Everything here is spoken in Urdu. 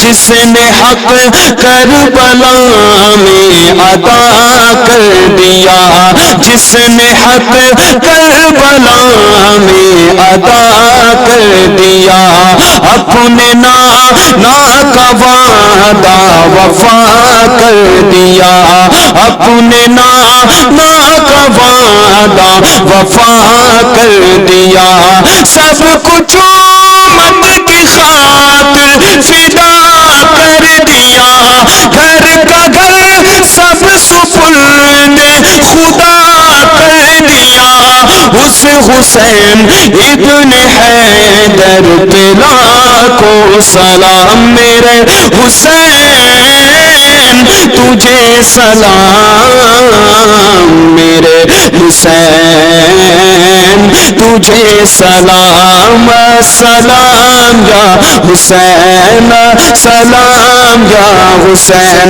جس نے حق کربلا میں ادا کر دیا، جس نے حق کربلا میں ادا کر دیا، اپنے نانا کا وعدہ وفا کر دیا، اپنے نانا کا وعدہ وفا کر دیا، سب کچھ امت کی خاطر فدا کر دیا، گھر کا گھر سب سپرد خدا کر دیا، اس حسین ابن حیدر پہ لاکھوں سلام، میرے حسین تجھے سلام، میرے حسین تجھے سلام، سلام یا حسین، سلام یا حسین۔